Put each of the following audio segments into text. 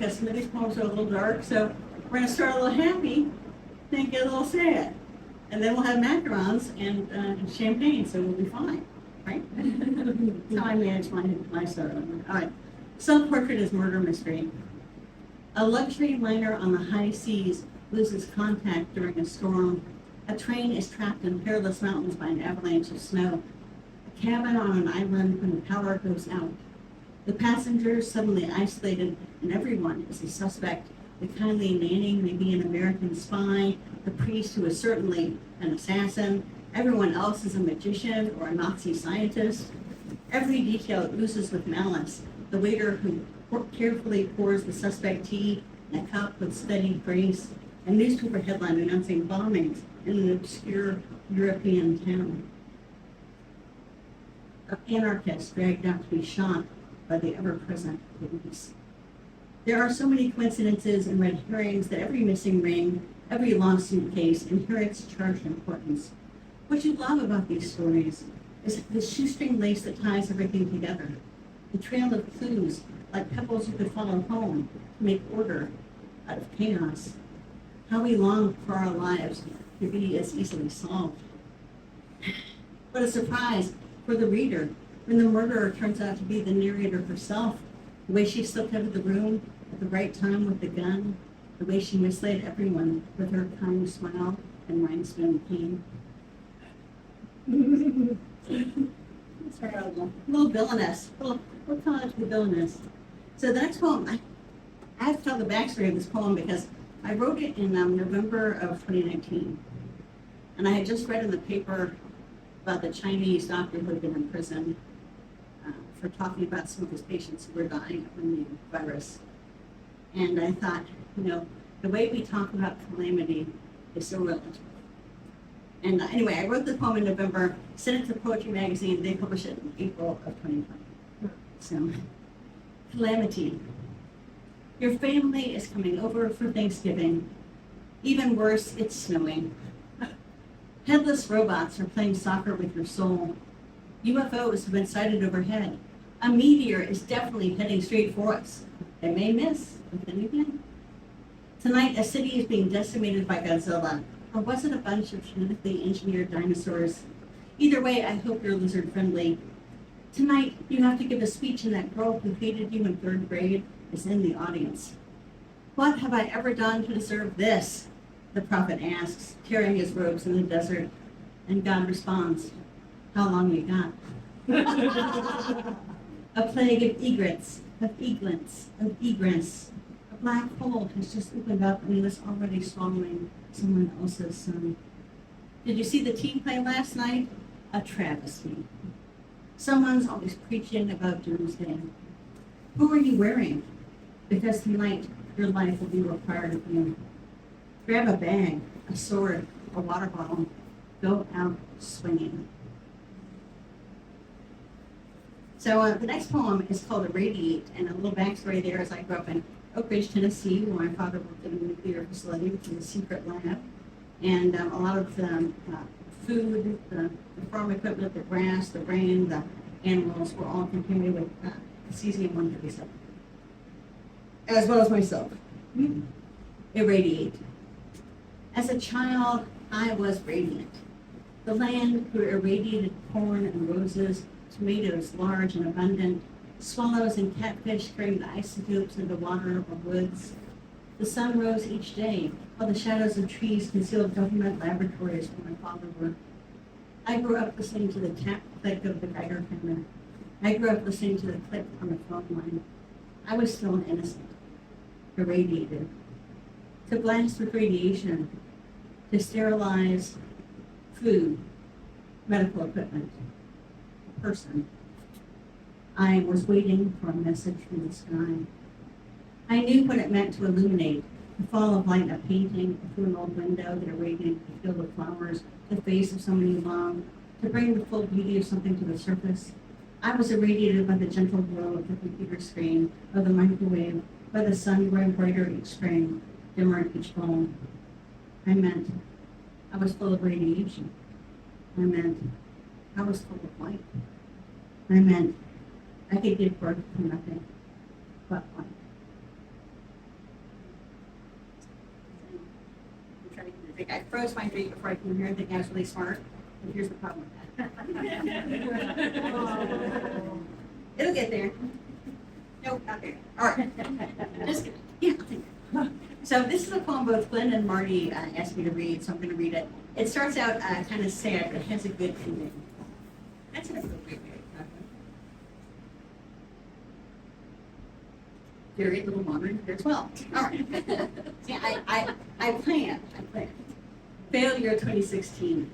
because some of these poems are a little dark, so we're going to start a little happy, then get a little sad. And then we'll have macarons and champagne, so we'll be fine, right? That's how I manage my sorrow. All right. Self-portrait is murder mystery. A luxury liner on the high seas loses contact during a storm. A train is trapped in perilous mountains by an avalanche of snow. A cabin on an island when the power goes out. The passengers suddenly isolated, and everyone is a suspect. The kindly nanny may be an American spy, the priest who is certainly an assassin. Everyone else is a magician or a Nazi scientist. Every detail oozes with malice. The waiter who carefully pours the suspect tea in a cup with steady grace. A newspaper headline announcing bombings in an obscure European town. An anarchist dragged out to be shot by the ever-present police. There are so many coincidences and red herrings that every missing ring, every lawsuit case inherits charged importance. What you love about these stories is the shoestring lace that ties everything together. The trail of clues, like pebbles you could follow home to make order out of chaos. How we long for our lives to be as easily solved. What a surprise for the reader when the murderer turns out to be the narrator herself. The way she slipped out of the room at the right time with the gun, the way she misled everyone with her kind smile and rhinestone cane. Sorry, a little villainous. We'll call it the villainous. So the next poem, I have to tell the backstory of this poem because I wrote it in November of 2019. And I had just read in the paper about the Chinese doctor who had been in prison for talking about some of his patients who were dying of the new virus. And I thought, the way we talk about calamity is so relative. And anyway, I wrote the poem in November, sent it to Poetry Magazine, they published it in April of 2020. So, calamity. Your family is coming over for Thanksgiving. Even worse, it's snowing. Headless robots are playing soccer with your soul. UFOs have been sighted overhead. A meteor is definitely heading straight for us. It may miss, but then again. Tonight, a city is being decimated by Godzilla. Or was it a bunch of genetically engineered dinosaurs? Either way, I hope you're lizard friendly. Tonight, you have to give a speech, and that girl who hated you in 3rd grade is in the audience. What have I ever done to deserve this? The prophet asks, tearing his robes in the desert. And God responds, how long you got? A plague of egrets, of eglants, of egress. A black hole has just opened up and is already swallowing someone else's son. Did you see the team play last night? A travesty. Someone's always preaching about doomsday. Who are you wearing? Because tonight your life will be required of you. Grab a bag, a sword, a water bottle. Go out swinging. So the next poem is called Irradiate, and a little backstory there is I grew up in Oak Ridge, Tennessee, where my father worked in a nuclear facility, which is a secret lab. And a lot of the food, the farm equipment, the grass, the rain, the animals were all contaminated with cesium-137, as well as myself. Irradiate. As a child, I was radiant. The land grew irradiated corn and roses, tomatoes large and abundant, swallows and catfish carried the isotopes in the water or woods. The sun rose each day, while the shadows of trees concealed government laboratories where my father worked. I grew up listening to the tap click of the Geiger counter. I grew up listening to the click on the phone line. I was still an innocent, irradiated. To blast with radiation, to sterilize food, medical equipment, a person. I was waiting for a message from the sky. I knew what it meant to illuminate, the fall of light in a painting, through an old window that irradiated the field of flowers, the face of someone you loved, to bring the full beauty of something to the surface. I was irradiated by the gentle glow of the computer screen, of the microwave, by the sun growing brighter each spring, dimmer each fall. I meant I was full of radiation. I meant I was full of light. I meant I could give birth to nothing but light. Like, I froze my drink before I came here, thinking I was really smart. But here's the problem with that. It'll get there. Nope, not there. All right. Just kidding. Yeah, I'll take it. So this is a poem both Glenn and Marty asked me to read, so I'm going to read it. It starts out kind of sad, but it has a good ending. That's an appropriate way. Very little modern here as well. All right. See, I planned. Failure 2016.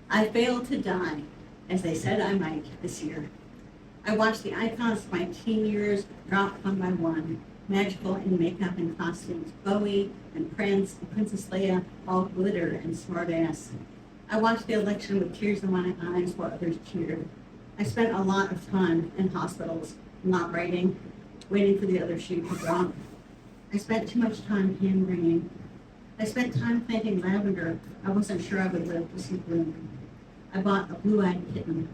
I failed to die, as they said I might this year. I watched the icons of my teen years drop one by one, magical in makeup and costumes, Bowie and Prince and Princess Leia, all glitter and smartass. I watched the election with tears in my eyes while others cheered. I spent a lot of time in hospitals, not writing, waiting for the other shoe to drop. I spent too much time hand-wringing. I spent time planting lavender I wasn't sure I would live to see bloom. I bought a blue-eyed kitten.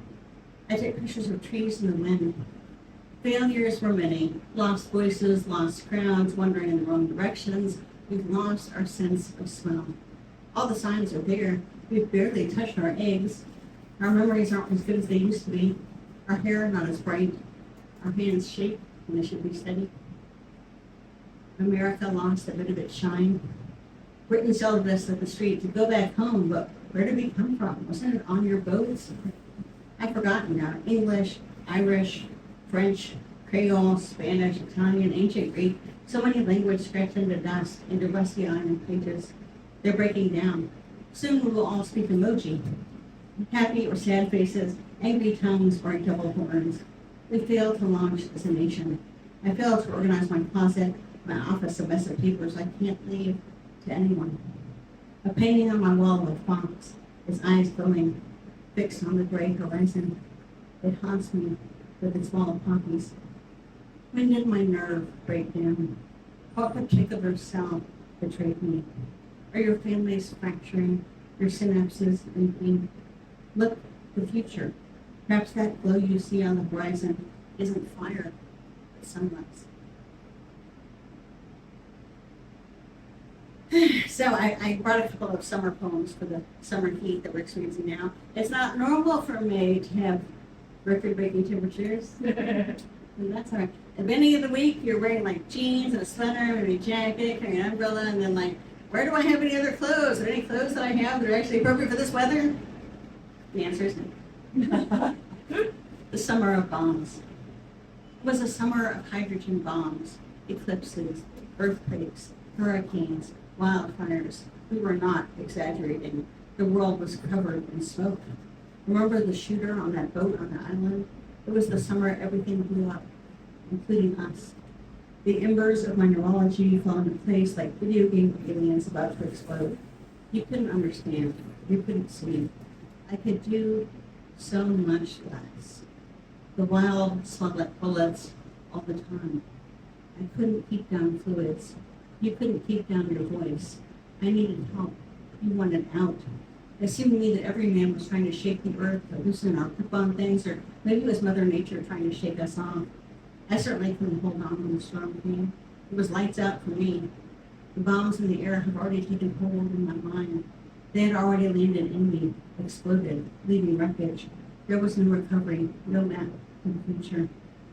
I took pictures of trees in the wind. Failures were many. Lost voices, lost crowds, wandering in the wrong directions. We've lost our sense of smell. All the signs are there. We've barely touched our eggs. Our memories aren't as good as they used to be. Our hair not as bright. Our hands shake when they should be steady. America lost a bit of its shine. Britain yelled at us at the street to go back home, but where did we come from? Wasn't it on your boats? I've forgotten now. English, Irish, French, Creole, Spanish, Italian, ancient Greek, so many languages scratched into dust, into rusty iron pages. They're breaking down. Soon we will all speak emoji. Happy or sad faces, angry tongues, or double horns. We failed to launch as a nation. I failed to organize my closet, my office, a mess of papers I can't leave to anyone. A painting on my wall with fox, his eyes glowing, fixed on the gray horizon. It haunts me with its small poppies. When did my nerve break down? What particular cell betrayed me? Are your families fracturing, your synapses leaking? Look, the future. Perhaps that glow you see on the horizon isn't fire, but sunrise. So I brought a couple of summer poems for the summer heat that we're experiencing now. It's not normal for May to have record-breaking temperatures. And that's all right. At the beginning of the week, you're wearing like jeans and a sweater, maybe a jacket, carrying an umbrella, and then like, where do I have any other clothes? Are there any clothes that I have that are actually appropriate for this weather? The answer is no. The summer of bombs. It was a summer of hydrogen bombs, eclipses, earthquakes, hurricanes, wildfires. We were not exaggerating. The world was covered in smoke. Remember the shooter on that boat on the island? It was the summer everything blew up, including us. The embers of my neurology fell into place like video game aliens about to explode. You couldn't understand. You couldn't see. I could do so much less. The wild slug bullets all the time. I couldn't keep down fluids. You couldn't keep down your voice. I needed help. You wanted out. It seemed to me that every man was trying to shake the earth, to loosen our grip on things, or maybe it was Mother Nature trying to shake us off. I certainly couldn't hold on when the storm came. It was lights out for me. The bombs in the air had already taken hold in my mind. They had already landed in me, exploded, leaving wreckage. There was no recovery, no map for the future.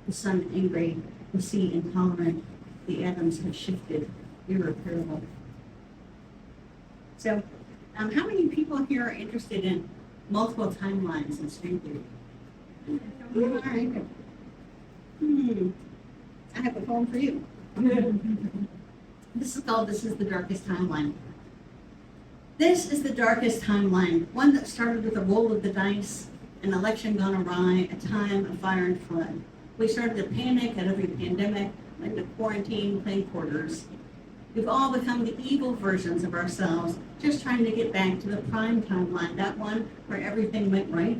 The sun angry, the sea intolerant. The atoms had shifted, irreparable. So, how many people here are interested in multiple timelines and string theory? All right, good. I have a poem for you. This is called This is the Darkest Timeline. This is the darkest timeline, one that started with a roll of the dice, an election gone awry, a time of fire and flood. We started to panic at every pandemic, went to quarantine, playing quarters. We've all become the evil versions of ourselves, just trying to get back to the prime timeline, that one where everything went right,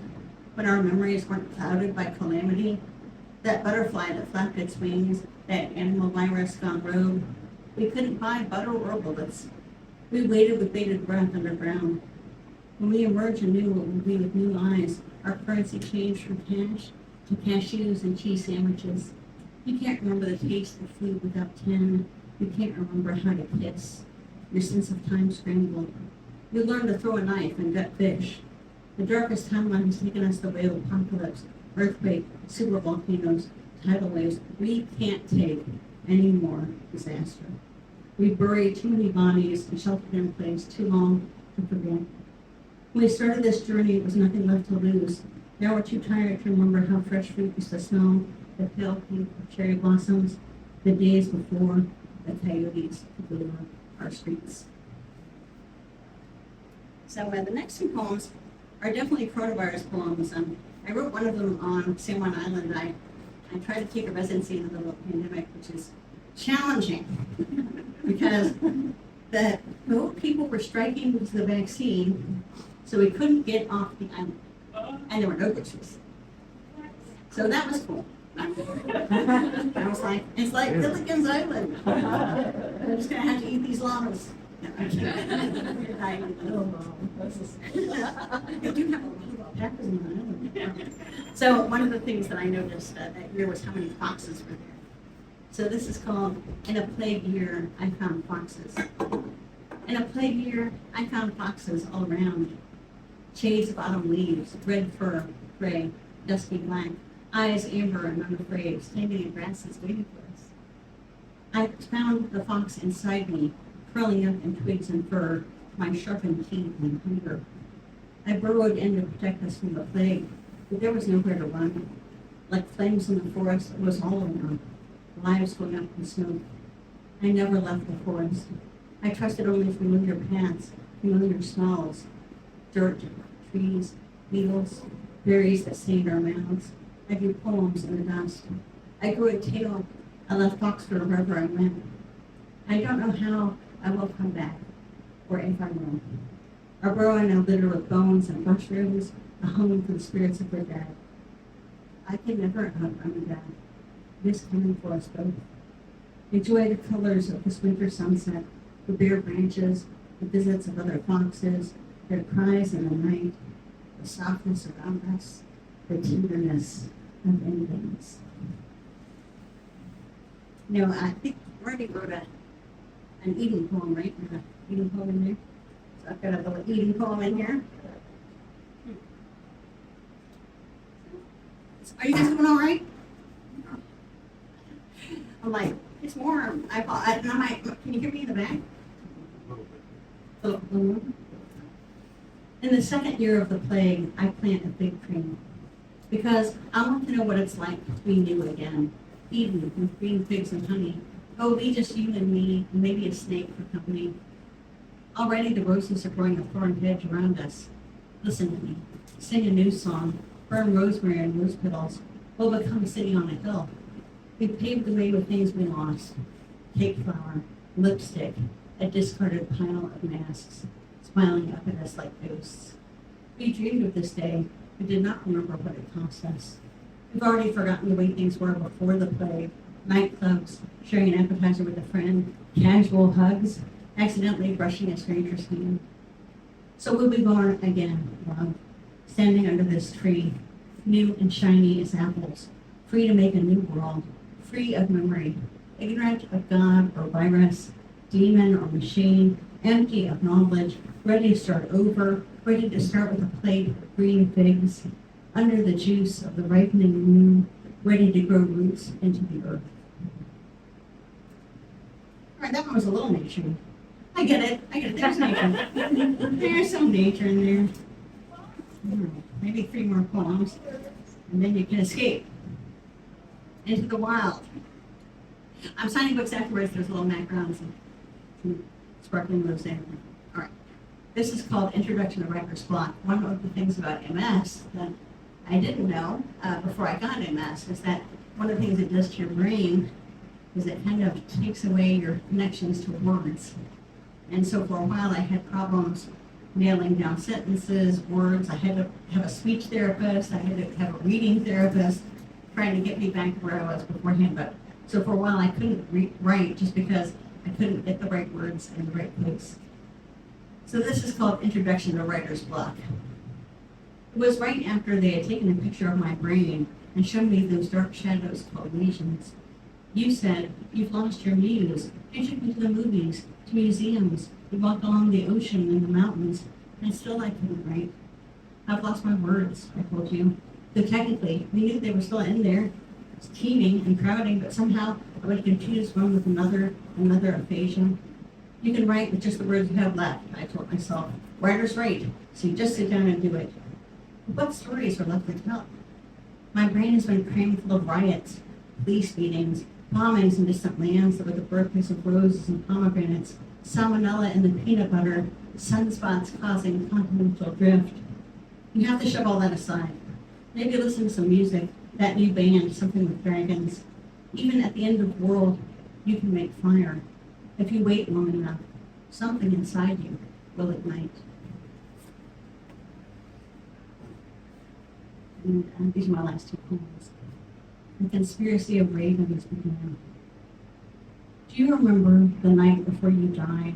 when our memories weren't clouded by calamity. That butterfly that flapped its wings, that animal virus gone rogue. We couldn't buy butter or bullets. We waited with bated breath underground. When we emerge anew, it will be with new eyes. Our currency changed from cash to cashews and cheese sandwiches. You can't remember the taste of food without tin. You can't remember how to kiss. Your sense of time scrambled. We learned to throw a knife and gut fish. The darkest timeline has taken us the way of apocalypse, earthquake, supervolcanoes, tidal waves. We can't take any more disaster. We buried too many bodies and sheltered in place too long to forget. When we started this journey, it was nothing left to lose. Now we're too tired to remember how fresh fruit used to smell, the pale pink of cherry blossoms, the days before the coyotes took over our streets. So the next two poems are definitely coronavirus poems. I wrote one of them on San Juan Island. I tried to take a residency in the middle of the pandemic, which is challenging because the people were striking because of the vaccine, so we couldn't get off the island, and there were no groceries. So that was cool. I was like, it's like Gilligan's Island. I'm just gonna have to eat these llamas. No, I'm kidding. I do have a lot of alpacas on the island. So one of the things that I noticed that year was how many foxes were there. So this is called, in a plague year, I found foxes. In a plague year, I found foxes all around. Shades of autumn leaves, red fur, gray, dusky black, eyes amber and unafraid, standing in grasses waiting for us. I found the fox inside me, curling up in twigs and fur, my sharpened teeth and hunger. I burrowed in to protect us from the plague, but there was nowhere to run. Like flames in the forest, it was all around, lives going up in smoke. I never left the forest. I trusted only familiar paths, familiar smells, dirt, trees, needles, berries that stained our mouths. I grew poems in the dust. I grew a tale. I left Foxford wherever I went. I don't know how I will come back, or if I will. Our burrow now littered with bones and mushrooms, a home for the spirits of the dead. I can never outrun that. It is coming for us both. Enjoy the colors of this winter sunset, the bare branches, the visits of other foxes, their cries in the night, the softness around us, the tenderness of endings. You know, I think I already wrote an eating poem, right? There's an eating poem in there. So I've got a little eating poem in here. Are you guys doing all right? I'm like, it's warm. I'm like, can you hear me in the back? A little. In the second year of the plague, I plant a big tree because I want to know what it's like to be new again, eating with green figs and honey. Oh, be just you and me, and maybe a snake for company. Already the roses are growing a thorn hedge around us. Listen to me. Sing a new song. Burn rosemary and rose petals. We'll become a city on a hill. We paved the way with things we lost. Cake flour, lipstick, a discarded pile of masks, smiling up at us like ghosts. We dreamed of this day, but did not remember what it cost us. We've already forgotten the way things were before the plague. Nightclubs, sharing an appetizer with a friend, casual hugs, accidentally brushing a stranger's hand. So we'll be born again, love, standing under this tree, new and shiny as apples, free to make a new world, free of memory, ignorant of God or virus, demon or machine, empty of knowledge, ready to start over, ready to start with a plate of green figs, under the juice of the ripening moon, ready to grow roots into the earth. All right, that one was a little nature. I get it. There's nature. There's some nature in there. Maybe 3 more poems, and then you can escape into the wild. I'm signing books afterwards. There's little backgrounds and some sparkling rose there. All right. This is called Introduction to Writer's Block. One of the things about MS that I didn't know before I got MS is that one of the things it does to your brain is it kind of takes away your connections to words. And so for a while I had problems nailing down sentences, words. I had to have a speech therapist. I had to have a reading therapist trying to get me back to where I was beforehand. But so for a while I couldn't write just because I couldn't get the right words in the right place. So this is called Introduction to Writer's Block. It was right after they had taken a picture of my brain and shown me those dark shadows called lesions. You said, you've lost your muse. You took me to the movies, to museums. We walked along the ocean and the mountains, and still I couldn't write. I've lost my words, I told you. Though technically, we knew they were still in there, teeming and crowding, but somehow I would confuse one with another aphasia. You can write with just the words you have left, I told myself. Writers write, so you just sit down and do it. But what stories are left to tell? My brain has been crammed full of riots, police beatings, bombings in distant lands that were the birthplace of roses and pomegranates, salmonella in the peanut butter, sunspots causing continental drift. You have to shove all that aside. Maybe listen to some music, that new band, Something with Dragons. Even at the end of the world, you can make fire. If you wait long enough, something inside you will ignite. And these are my last two poems. The Conspiracy of Ravens began. Do you remember the night before you died?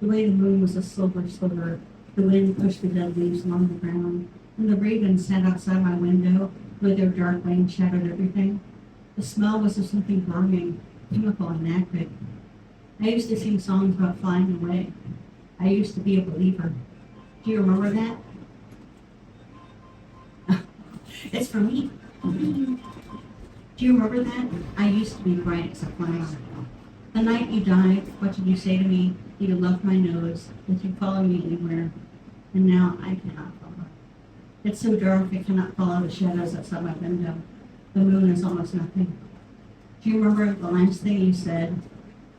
The way the moon was a silver sliver, the wind pushed the dead leaves along the ground, and the ravens sat outside my window where their dark wings shadowed everything. The smell was of something burning, chemical and acrid. I used to sing songs about flying away. I used to be a believer. Do you remember that? It's for me. Do you remember that? I used to be bright as a flower. The night you died, what did you say to me? You loved my nose, that you'd follow me anywhere. And now I cannot follow. It's so dark I cannot follow the shadows outside my window. The moon is almost nothing. Do you remember the last thing you said?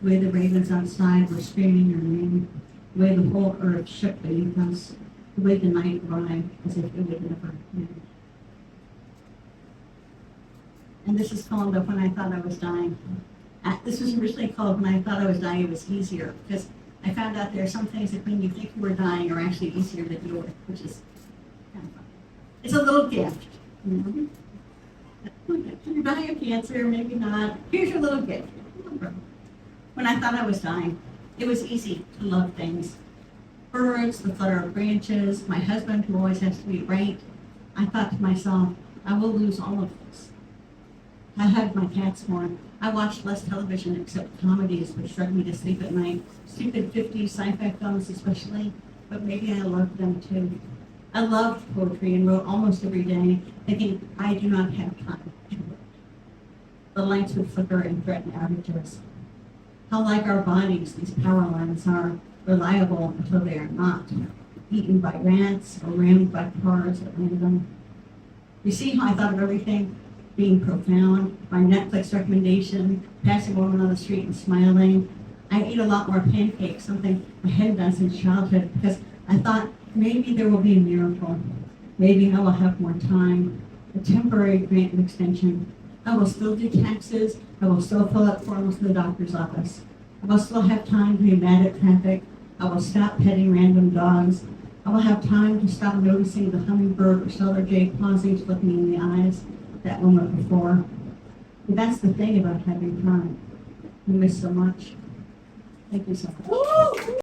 The way the ravens outside were screaming your name. The way the whole earth shook beneath us. The way the night arrived as if it would never end. And this is called When I Thought I Was Dying. This was originally called When I Thought I Was Dying, It Was Easier, because I found out there are some things that when you think you were dying are actually easier to deal with, which is kind of fun. It's a little gift. You know? You're dying of cancer, maybe not. Here's your little gift. When I thought I was dying, it was easy to love things. Birds, the flutter of branches, my husband who always has to be right. I thought to myself, I will lose all of this. I hugged my cats more. I watched less television except comedies which drug me to sleep at night. Stupid 50s sci-fi films especially, but maybe I loved them too. I loved poetry and wrote almost every day, thinking I do not have time to write. The lights would flicker and threaten outages. How like our bodies, these power lines are reliable until they are not, eaten by rats or rammed by cars at random. You see how I thought of everything? Being profound, my Netflix recommendation, passing a woman on the street and smiling. I ate a lot more pancakes, something I hadn't done since childhood, because I thought maybe there will be a miracle. Maybe I will have more time, a temporary grant of extension. I will still do taxes. I will still fill out forms in the doctor's office. I will still have time to be mad at traffic. I will stop petting random dogs. I will have time to stop noticing the hummingbird or solar jay pausing to look me in the eyes that moment before. But that's the thing about having time. You miss so much. Thank you so much.